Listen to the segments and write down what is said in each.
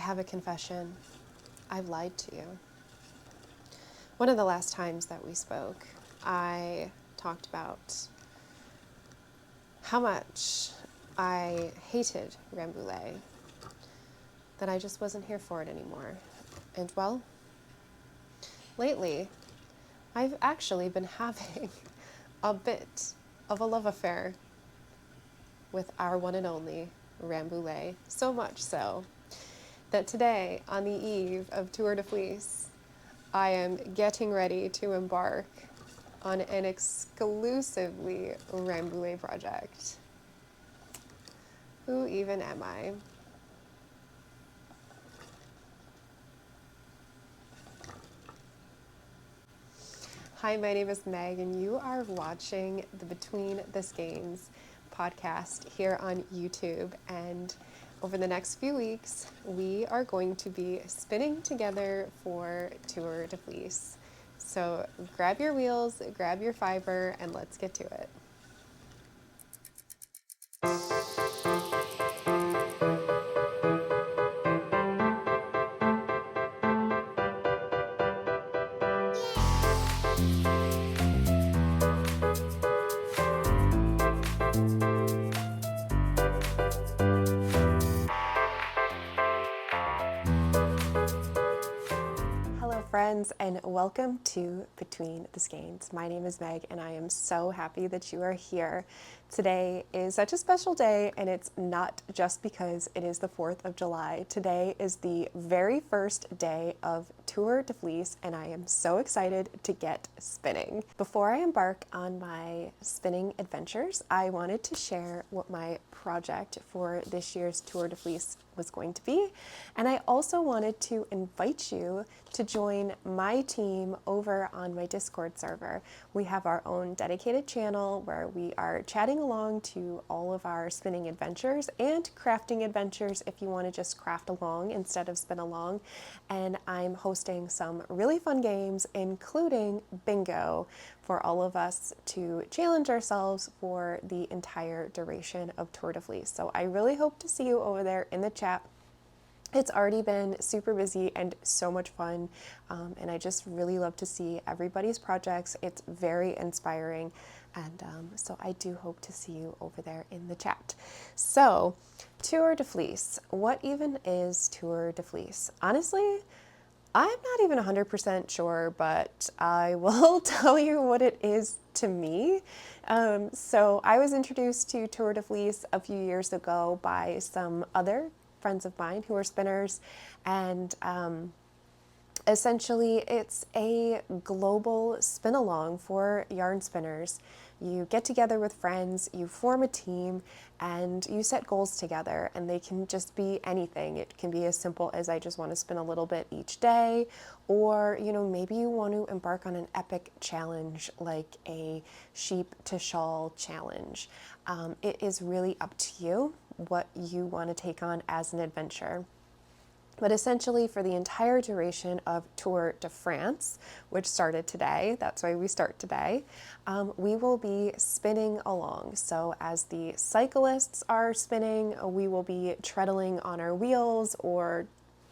have a confession. I've lied to you. One of the last times that we spoke, I talked about how much I hated Rambouillet, that I just wasn't here for it anymore. And well, lately, I've actually been having a bit of a love affair with our one and only Rambouillet, so much so that today, on the eve of Tour de Fleece, I am getting ready to embark on an exclusively Rambouillet project. Who even am I? Hi, my name is Meg, and you are watching the Between the Skeins podcast here on YouTube. And over the next few weeks, we are going to be spinning together for Tour de Fleece. So grab your wheels, grab your fiber, and let's get to it. Hello friends, and welcome to Between the Skeins. My name is Meg, and I am so happy that you are here. Today is such a special day, and it's not just because it is the 4th of July. Today is the very first day of Tour de Fleece, and I am so excited to get spinning. Before I embark on my spinning adventures, I wanted to share what my project for this year's Tour de Fleece was going to be, and I also wanted to invite you to join my team over on my Discord server. We have our own dedicated channel where we are chatting along to all of our spinning adventures and crafting adventures if you want to just craft along instead of spin along. And I'm hosting some really fun games, including bingo, for all of us to challenge ourselves for the entire duration of Tour de Fleece. So I really hope to see you over there in the chat. It's already been super busy and so much fun, and I just really love to see everybody's projects. It's very inspiring, and so I do hope to see you over there in the chat. So, Tour de Fleece. What even is Tour de Fleece? Honestly, I'm not even 100% sure, but I will tell you what it is to me. So I was introduced to Tour de Fleece a few years ago by some other friends of mine who are spinners, and essentially it's a global spin along for yarn spinners. You get together with friends, you form a team, and you set goals together, and they can just be anything. It can be as simple as I just want to spin a little bit each day, or maybe you want to embark on an epic challenge like a sheep to shawl challenge. It is really up to you what you want to take on as an adventure. But essentially, for the entire duration of Tour de France, which started today, that's why we start today, we will be spinning along. So as the cyclists are spinning, we will be treadling on our wheels or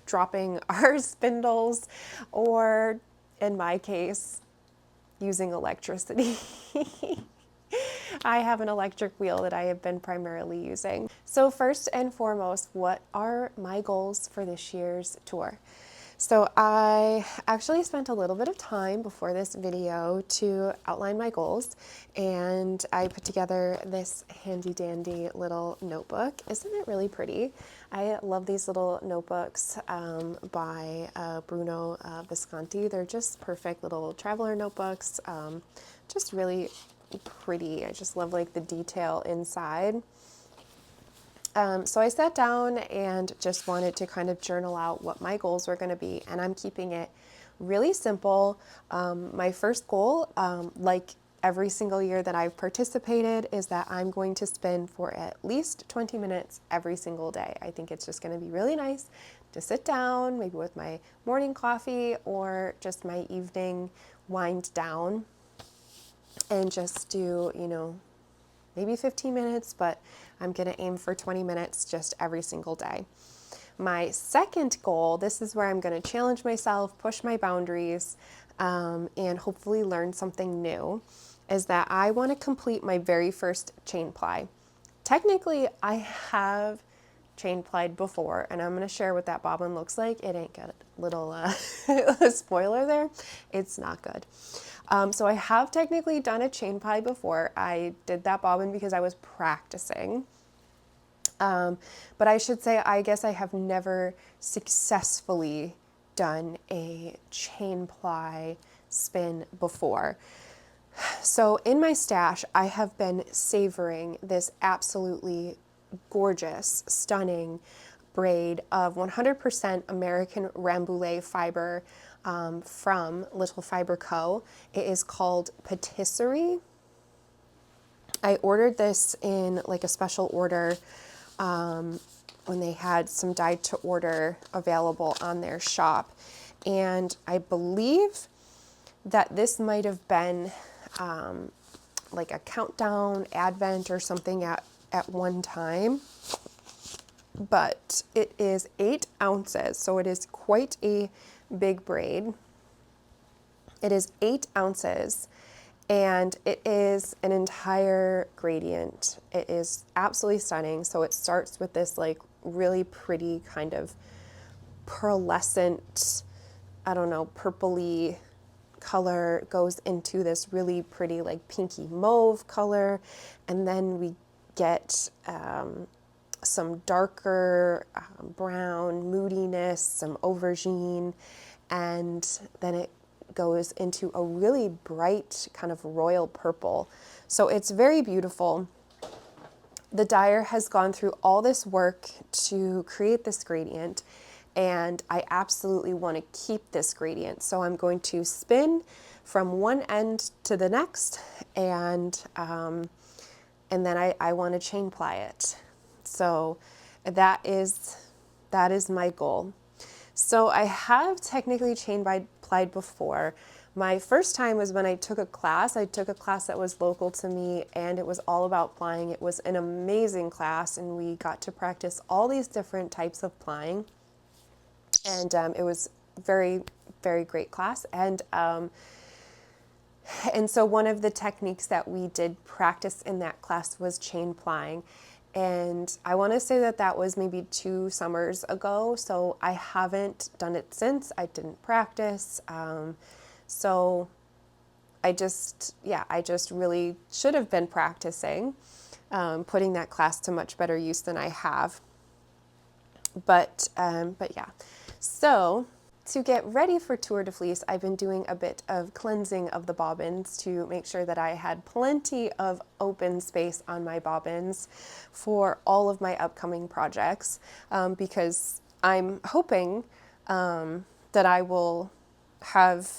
dropping our spindles, or in my case, using electricity. I have an electric wheel that I have been primarily using. So first and foremost, what are my goals for this year's tour? So I actually spent a little bit of time before this video to outline my goals, and I put together this handy dandy little notebook. Isn't it really pretty? I love these little notebooks by Bruno Visconti. They're just perfect little traveler notebooks, just really pretty. I just love like the detail inside. So I sat down and just wanted to kind of journal out what my goals were going to be, and I'm keeping it really simple. My first goal, like every single year that I've participated, is that I'm going to spin for at least 20 minutes every single day. I think it's just going to be really nice to sit down, maybe with my morning coffee or just my evening wind down, and just do, maybe 15 minutes, but I'm going to aim for 20 minutes just every single day. My second goal, this is where I'm going to challenge myself, push my boundaries, and hopefully learn something new, is that I want to complete my very first chain ply. Technically, I have chain plied before, and I'm going to share what that bobbin looks like. It ain't got a little spoiler there. It's not good. So I have technically done a chain ply before. I did that bobbin because I was practicing. But I should say, I guess I have never successfully done a chain ply spin before. So in my stash, I have been savoring this absolutely gorgeous, stunning braid of 100% American Rambouillet fiber from Little Fiber Co. It is called Patisserie. I ordered this in like a special order when they had some dyed to order available on their shop. And I believe that this might have been like a countdown advent or something at one time. But it is 8 ounces, so it is quite a big braid. It is 8 ounces. And it is an entire gradient. It is absolutely stunning. So it starts with this like really pretty kind of pearlescent, I don't know, purpley color, goes into this really pretty like pinky mauve color. And then we get some darker brown moodiness, some aubergine, and then it goes into a really bright kind of royal purple. So it's very beautiful. The dyer has gone through all this work to create this gradient, and I absolutely want to keep this gradient. So I'm going to spin from one end to the next, and then I want to chain ply it. So that is my goal. So I have technically chain plied before. My first time was when I took a class. I took a class that was local to me, and it was all about plying. It was an amazing class, and we got to practice all these different types of plying. And it was very, very great class. And so one of the techniques that we did practice in that class was chain plying. And I want to say that that was maybe 2 summers ago. So I haven't done it since. I didn't practice. So I just really should have been practicing, putting that class to much better use than I have. But yeah. So to get ready for Tour de Fleece, I've been doing a bit of cleansing of the bobbins to make sure that I had plenty of open space on my bobbins for all of my upcoming projects, because I'm hoping that I will have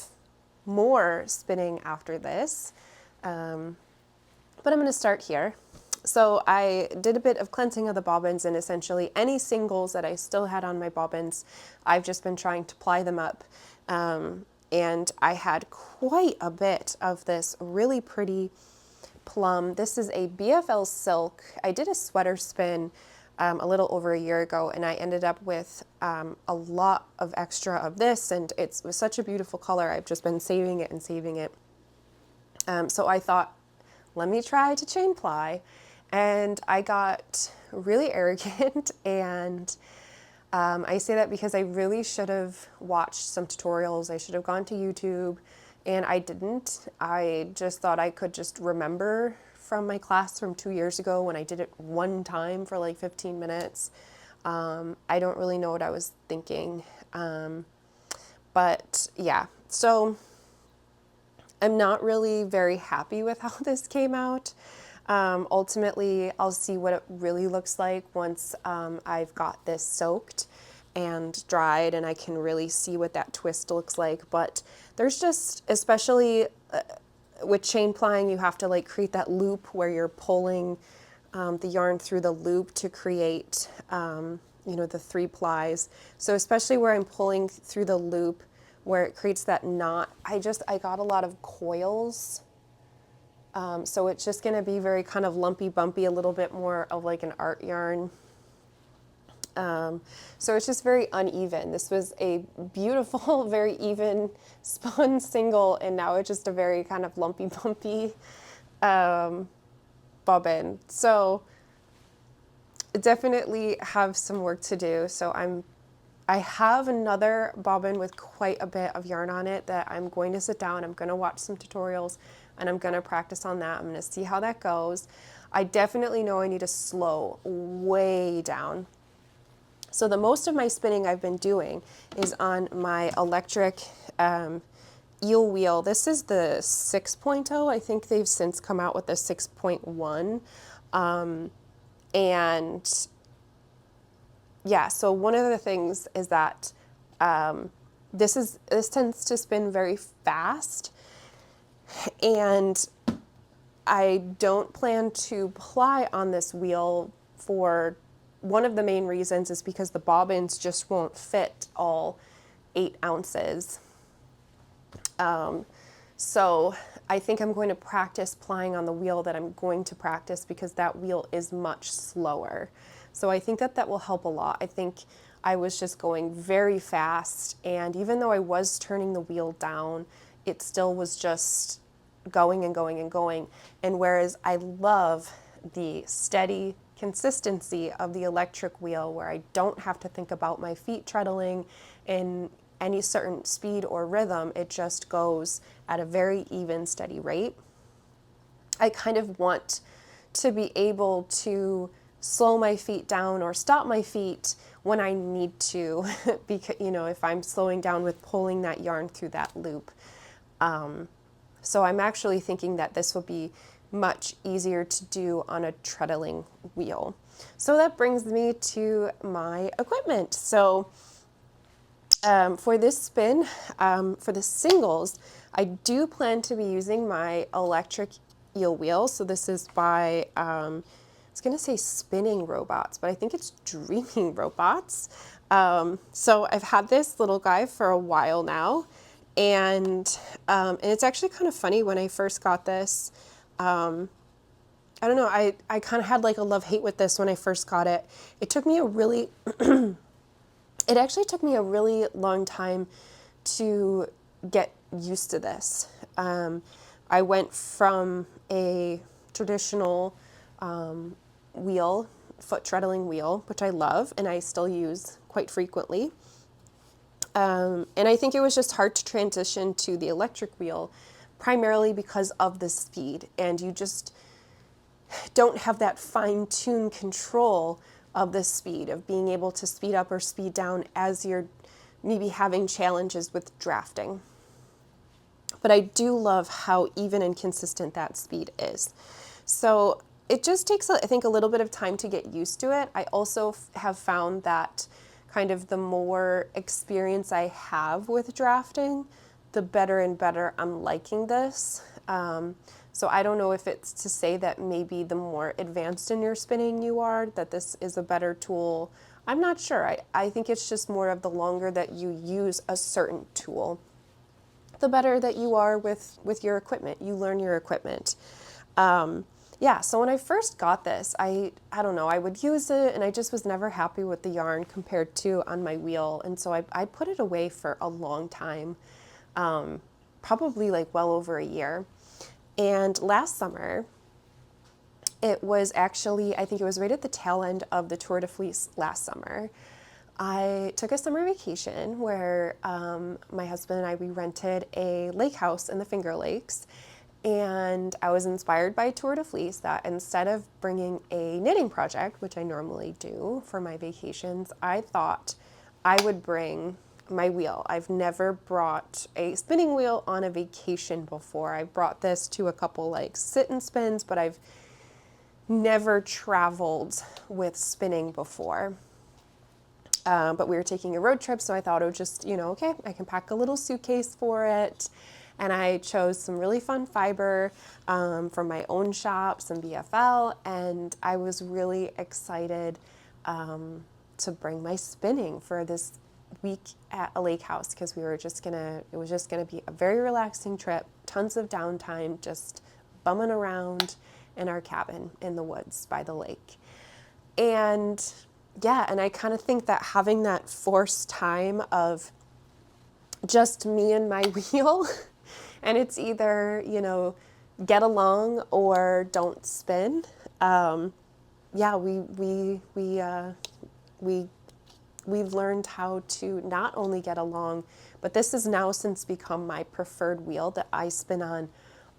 more spinning after this. But I'm going to start here. So I did a bit of cleansing of the bobbins, and essentially any singles that I still had on my bobbins, I've just been trying to ply them up. And I had quite a bit of this really pretty plum. This is a BFL silk. I did a sweater spin a little over a year ago, and I ended up with a lot of extra of this, and it was such a beautiful color. I've just been saving it and saving it. So I thought, let me try to chain ply. And I got really arrogant, and I say that because I really should have watched some tutorials. I should have gone to YouTube, and I didn't. I just thought I could just remember from my class from 2 years ago when I did it one time for like 15 minutes. I don't really know what I was thinking. But yeah, so I'm not really very happy with how this came out. Ultimately, I'll see what it really looks like once I've got this soaked and dried, and I can really see what that twist looks like. But there's just, especially with chain plying, you have to like create that loop where you're pulling the yarn through the loop to create, the 3 plies. So especially where I'm pulling through the loop, where it creates that knot, I got a lot of coils. So it's just going to be very kind of lumpy bumpy, a little bit more of like an art yarn. So it's just very uneven. This was a beautiful, very even spun single, and now it's just a very kind of lumpy, bumpy bobbin. So definitely have some work to do. So I have another bobbin with quite a bit of yarn on it that I'm going to sit down, I'm going to watch some tutorials, and I'm going to practice on that. I'm going to see how that goes. I definitely know I need to slow way down. So the most of my spinning I've been doing is on my electric eel wheel. This is the 6.0. I think they've since come out with the 6.1. And yeah, so one of the things is that this tends to spin very fast, and I don't plan to ply on this wheel. For one of the main reasons is because the bobbins just won't fit all 8 ounces. So I think I'm going to practice plying on the wheel that I'm going to practice, because that wheel is much slower. So I think that that will help a lot. I think I was just going very fast, and even though I was turning the wheel down, it still was just going and going and going. And whereas I love the steady consistency of the electric wheel, where I don't have to think about my feet treadling in any certain speed or rhythm, it just goes at a very even, steady rate. I kind of want to be able to slow my feet down or stop my feet when I need to, because, you know, if I'm slowing down with pulling that yarn through that loop. So I'm actually thinking that this will be much easier to do on a treadling wheel. So that brings me to my equipment. So for this spin, for the singles, I do plan to be using my electric eel wheel. So this is by, I was going to say Spinning Robots, but I think it's Dreaming Robots. So I've had this little guy for a while now, and it's actually kind of funny. When I first got this, I don't know, I kind of had like a love-hate with this when I first got it. It took me a really, it actually took me a really long time to get used to this. I went from a traditional wheel, foot treadling wheel, which I love and I still use quite frequently. And I think it was just hard to transition to the electric wheel, primarily because of the speed, and you just don't have that fine-tuned control of the speed, of being able to speed up or speed down as you're maybe having challenges with drafting. But I do love how even and consistent that speed is. So it just takes, I think, a little bit of time to get used to it. I also have found that kind of the more experience I have with drafting, the better and better I'm liking this. So I don't know if it's to say that maybe the more advanced in your spinning you are, that this is a better tool. I'm not sure. I think it's just more of the longer that you use a certain tool, the better that you are with your equipment. You learn your equipment. Yeah, so when I first got this, I don't know, I would use it and I just was never happy with the yarn compared to on my wheel. And so I put it away for a long time, probably like well over a year. And last summer, it was actually, I think it was right at the tail end of the Tour de Fleece last summer. I took a summer vacation where my husband and I, we rented a lake house in the Finger Lakes. And I was inspired by Tour de Fleece that instead of bringing a knitting project, which I normally do for my vacations, I thought I would bring my wheel. I've never brought a spinning wheel on a vacation before. I brought this to a couple like sit and spins, but I've never traveled with spinning before. But we were taking a road trip, so I thought it would just, you know, okay, I can pack a little suitcase for it. And I chose some really fun fiber from my own shop, some BFL, and I was really excited to bring my spinning for this week at a lake house, because we were just gonna, it was just gonna be a very relaxing trip, tons of downtime, just bumming around in our cabin in the woods by the lake. And yeah, and I kind of think that having that forced time of just me and my wheel, and it's either, get along or don't spin. Yeah, we we've learned how to not only get along, but this has now since become my preferred wheel that I spin on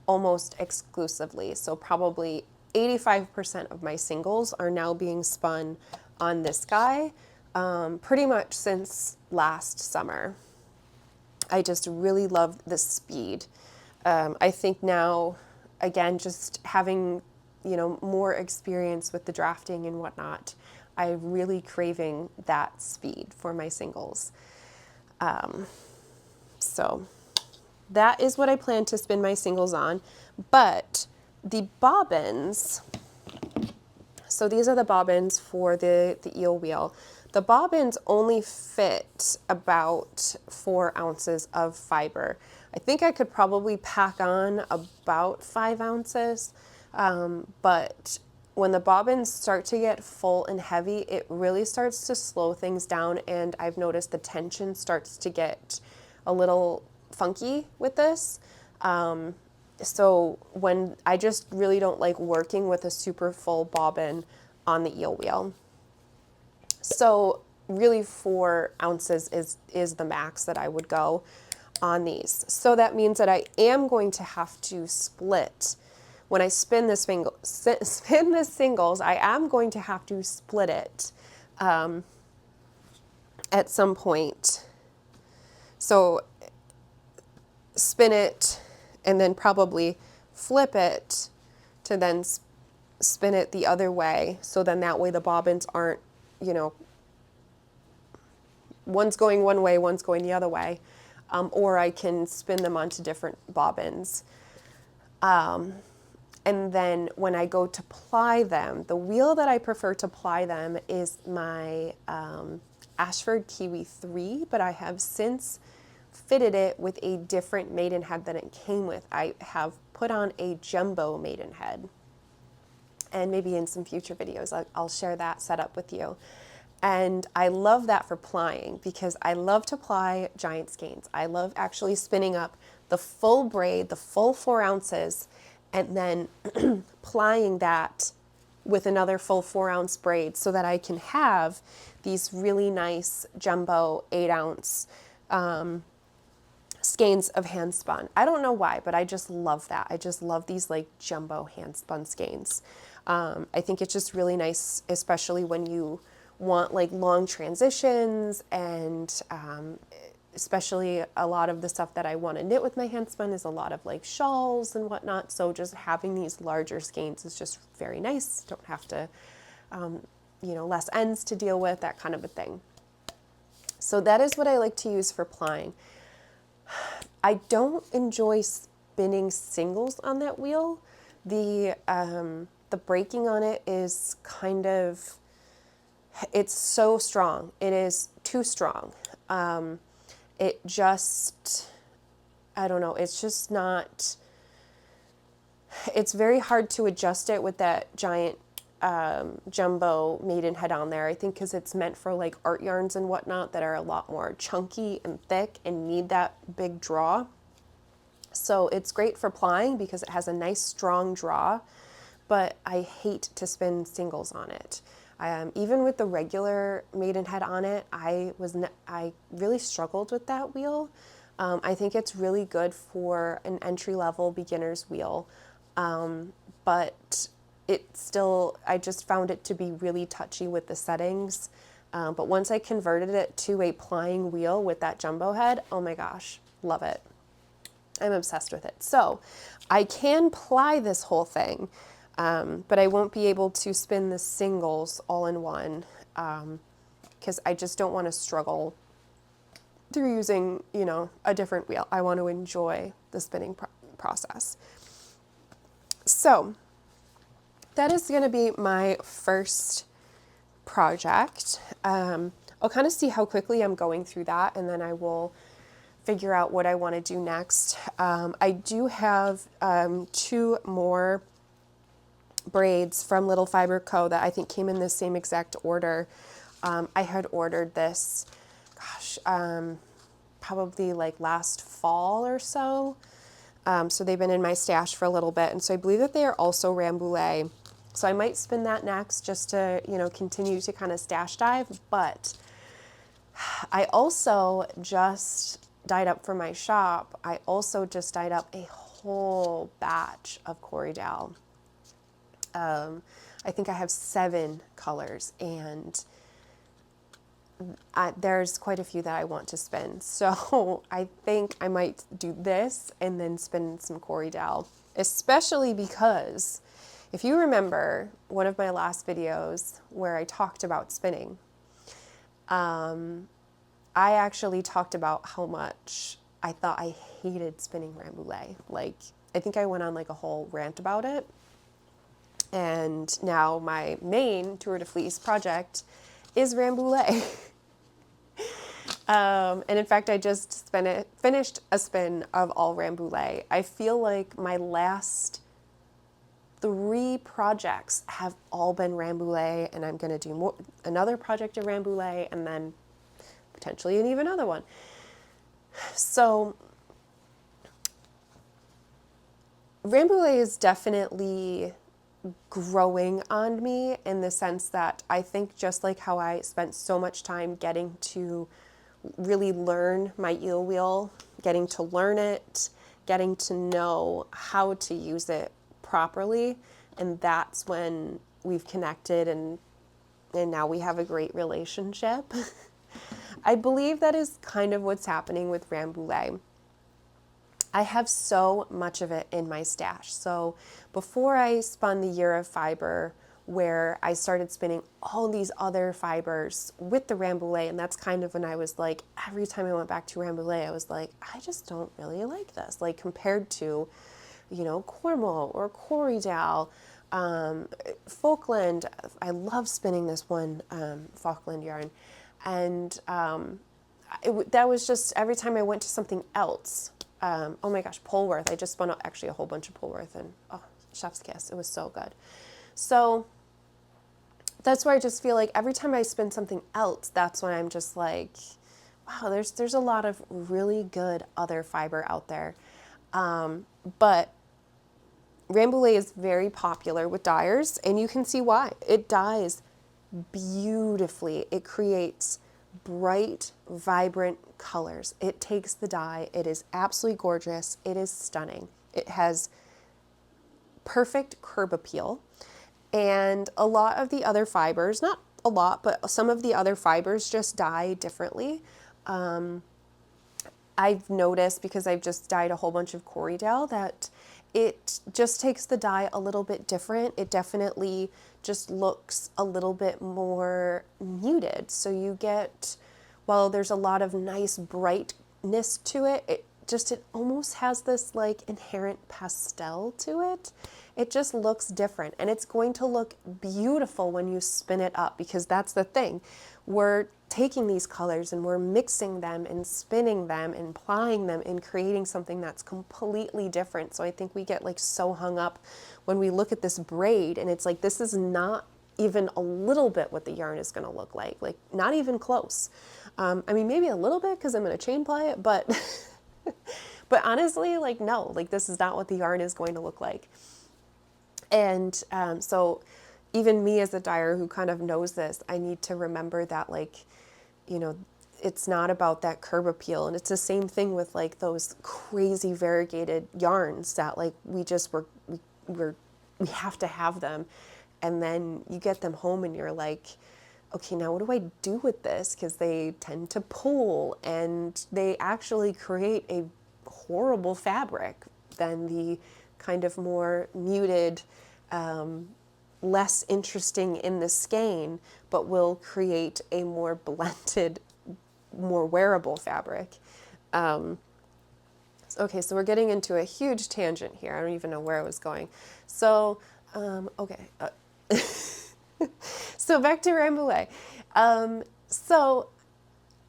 almost exclusively. So probably 85% of my singles are now being spun on this guy, pretty much since last summer. I just really love the speed. I think now, again, just having, more experience with the drafting and whatnot, I'm really craving that speed for my singles. So that is what I plan to spin my singles on. But the bobbins, so these are the bobbins for the eel wheel. The bobbins only fit about 4 ounces of fiber. I think I could probably pack on about 5 ounces, but when the bobbins start to get full and heavy, it really starts to slow things down, and I've noticed the tension starts to get a little funky with this. So when I just really don't like working with a super full bobbin on the eel wheel. So really 4 ounces is the max that I would go on these. So that means that I am going to have to split. When I spin the singles, I am going to have to split it at some point. So spin it and then probably flip it to then spin it the other way. So then that way the bobbins aren't, one's going one way, one's going the other way. Or I can spin them onto different bobbins. And then when I go to ply them, the wheel that I prefer to ply them is my Ashford Kiwi 3, but I have since fitted it with a different maidenhead than it came with. I have put on a jumbo maidenhead. And maybe in some future videos, I'll share that setup with you. And I love that for plying because I love to ply giant skeins. I love actually spinning up the full braid, the full 4 ounces, and then plying that with another full 4-ounce braid so that I can have these really nice jumbo 8-ounce skeins of hand spun. I don't know why, but I just love that. I just love these like jumbo hand spun skeins. I think it's just really nice, especially when you want like long transitions, and especially a lot of the stuff that I want to knit with my hand spun is a lot of like shawls and whatnot. So just having these larger skeins is just very nice. Don't have to, less ends to deal with, that kind of a thing. So that is what I like to use for plying. I don't enjoy spinning singles on that wheel. The breaking on it is kind of, it's so strong. It is too strong. It just, I don't know, it's just not, it's very hard to adjust it with that giant jumbo maidenhead on there. I think because it's meant for like art yarns and whatnot that are a lot more chunky and thick and need that big draw. So it's great for plying because it has a nice strong draw, but I hate to spin singles on it. Even with the regular maidenhead on it, I really struggled with that wheel. I think it's really good for an entry-level beginner's wheel, but I just found it to be really touchy with the settings. But once I converted it to a plying wheel with that jumbo head, oh my gosh, love it. I'm obsessed with it. So I can ply this whole thing, but I won't be able to spin the singles all in one because I just don't want to struggle through using, a different wheel. I want to enjoy the spinning process. So that is going to be my first project. I'll kind of see how quickly I'm going through that, and then I will figure out what I want to do next. I do have 2 more braids from Little Fiber Co. that I think came in the same exact order. I had ordered this, gosh, probably like last fall or so. So they've been in my stash for a little bit. And so I believe that they are also Rambouillet. So I might spin that next just to, continue to kind of stash dive. But I also just dyed up for my shop. I also just dyed up a whole batch of Corriedale. I think I have 7 colors, and there's quite a few that I want to spin. So I think I might do this and then spin some Corriedale, especially because if you remember one of my last videos where I talked about spinning, I actually talked about how much I thought I hated spinning Rambouillet. Like, I think I went on like a whole rant about it. And now my main Tour de Fleece project is Rambouillet. And in fact, I just finished a spin of all Rambouillet. I feel like my last 3 projects have all been Rambouillet, and I'm going to do another project of Rambouillet, and then potentially an even another one. So Rambouillet is definitely growing on me in the sense that I think just like how I spent so much time getting to really learn my eel wheel, getting to learn it, getting to know how to use it properly, and that's when we've connected and now we have a great relationship. I believe that is kind of what's happening with Rambouillet. I have so much of it in my stash. So before I spun the Year of Fiber, where I started spinning all these other fibers with the Rambouillet, and that's kind of when I was like, every time I went back to Rambouillet, I was like, I just don't really like this. Like compared to, Cornwall or Corriedale, Falkland. I love spinning this one Falkland yarn. And that was just every time I went to something else. Oh my gosh, Polworth. I just spun actually a whole bunch of Polworth, and chef's kiss. It was so good. So that's where I just feel like every time I spin something else, that's when I'm just like, wow, there's a lot of really good other fiber out there. But Rambouillet is very popular with dyers, and you can see why. It dyes beautifully. It creates bright, vibrant colors. It takes the dye. It is absolutely gorgeous. It is stunning. It has perfect curb appeal. And a lot of the other fibers, not a lot, but some of the other fibers just dye differently. I've noticed, because I've just dyed a whole bunch of Corriedale, that it just takes the dye a little bit different. It definitely just looks a little bit more muted. So you get, while there's a lot of nice brightness to it, it almost has this like inherent pastel to it. It just looks different, and it's going to look beautiful when you spin it up, because that's the thing. We're taking these colors and we're mixing them and spinning them and applying them and creating something that's completely different. So I think we get like so hung up when we look at this braid, and it's like, this is not even a little bit what the yarn is going to look like not even close. I mean, maybe a little bit because I'm going to chain ply it, but but honestly, no, this is not what the yarn is going to look like. And so even me as a dyer who kind of knows this, I need to remember that it's not about that curb appeal. And it's the same thing with those crazy variegated yarns that we have to have them. And then you get them home and you're like, okay, now what do I do with this? Because they tend to pull, and they actually create a horrible fabric than the kind of more muted, less interesting in the skein, but will create a more blended, more wearable fabric. Okay, so we're getting into a huge tangent here. I don't even know where I was going. So, okay. So back to Rambouillet. So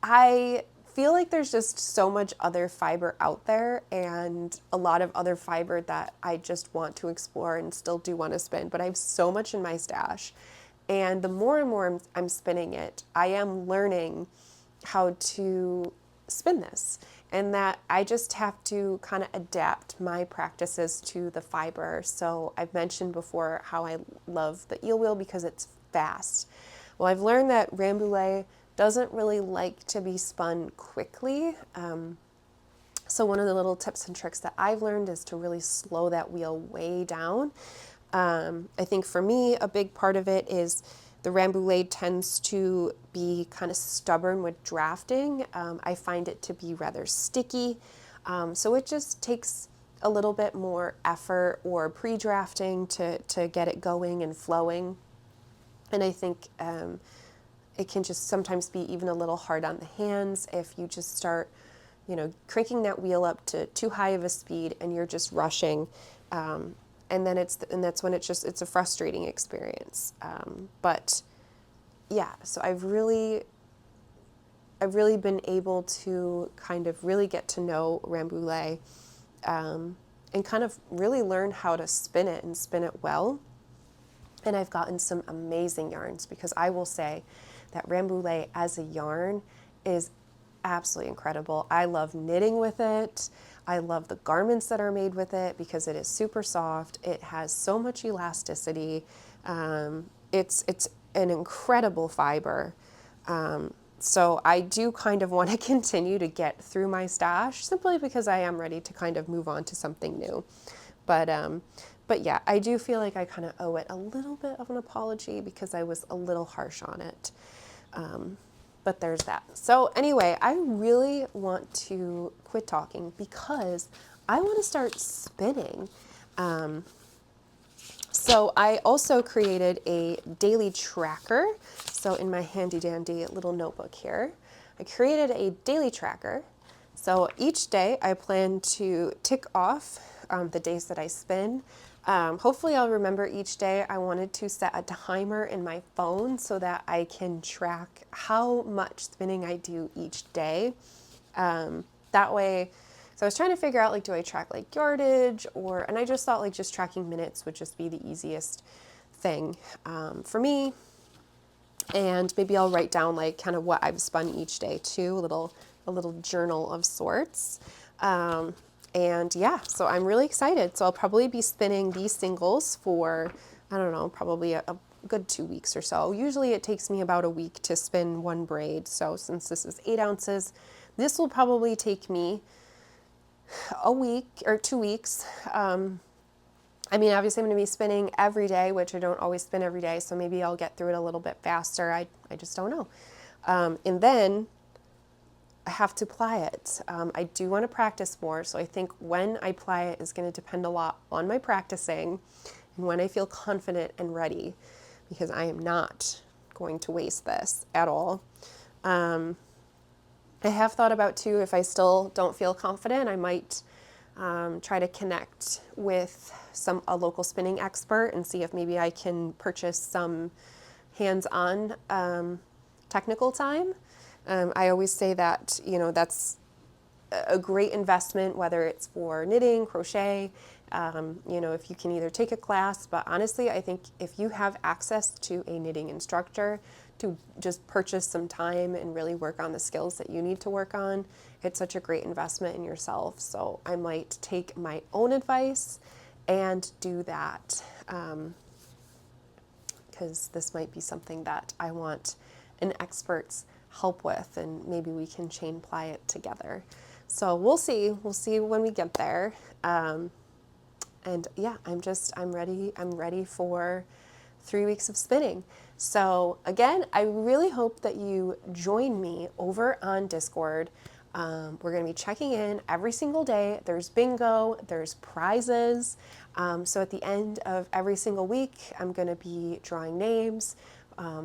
I feel like there's just so much other fiber out there, and a lot of other fiber that I just want to explore and still do want to spin, but I have so much in my stash. And the more and more I'm spinning it, I am learning how to spin this, and that I just have to kind of adapt my practices to the fiber. So I've mentioned before how I love the eel wheel because it's fast. Well, I've learned that Rambouillet doesn't really like to be spun quickly. So one of the little tips and tricks that I've learned is to really slow that wheel way down. I think for me, a big part of it is the Rambouillet tends to be kind of stubborn with drafting. I find it to be rather sticky. So it just takes a little bit more effort or pre-drafting to get it going and flowing. And I think it can just sometimes be even a little hard on the hands if you just start, cranking that wheel up to too high of a speed and you're just rushing. And that's when it's a frustrating experience. But yeah, so I've really been able to kind of really get to know Rambouillet, and kind of really learn how to spin it and spin it well. And I've gotten some amazing yarns, because I will say that Rambouillet as a yarn is absolutely incredible. I love knitting with it. I love the garments that are made with it because it is super soft. It has so much elasticity. It's an incredible fiber. So I do kind of want to continue to get through my stash, simply because I am ready to kind of move on to something new. But yeah, I do feel like I kind of owe it a little bit of an apology because I was a little harsh on it. But there's that. So anyway, I really want to quit talking because I want to start spinning. So I also created a daily tracker. So in my handy dandy little notebook here, I created a daily tracker. So each day I plan to tick off the days that I spin. Hopefully I'll remember each day. I wanted to set a timer in my phone so that I can track how much spinning I do each day. That way, so I was trying to figure out, like, do I track like yardage, and I just thought like just tracking minutes would just be the easiest thing for me. And maybe I'll write down like kind of what I've spun each day too, a little journal of sorts. And yeah, so I'm really excited. So I'll probably be spinning these singles for, I don't know, probably a good 2 weeks or so. Usually it takes me about a week to spin one braid. So since this is 8 ounces, this will probably take me a week or 2 weeks. I mean, obviously I'm going to be spinning every day, which I don't always spin every day. So maybe I'll get through it a little bit faster. I just don't know. And then I have to ply it. I do want to practice more, so I think when I ply it is going to depend a lot on my practicing and when I feel confident and ready, because I am not going to waste this at all. I have thought about too, if I still don't feel confident, I might try to connect with a local spinning expert and see if maybe I can purchase some hands-on technical time. I always say that, that's a great investment, whether it's for knitting, crochet, if you can either take a class, but honestly, I think if you have access to a knitting instructor to just purchase some time and really work on the skills that you need to work on, it's such a great investment in yourself. So I might take my own advice and do that, because this might be something that I want an expert's help with, and maybe we can chain ply it together. So we'll see when we get there. And yeah, I'm ready for 3 weeks of spinning. So again, I really hope that you join me over on Discord. We're going to be checking in every single day. There's bingo, there's prizes. So at the end of every single week, I'm going to be drawing names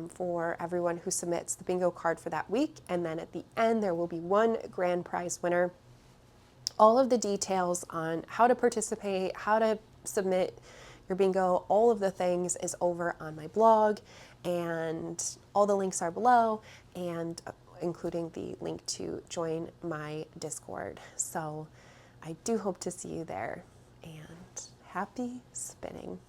for everyone who submits the bingo card for that week. And then at the end, there will be one grand prize winner. All of the details on how to participate, how to submit your bingo, all of the things is over on my blog, and all the links are below, and including the link to join my Discord. So I do hope to see you there, and happy spinning.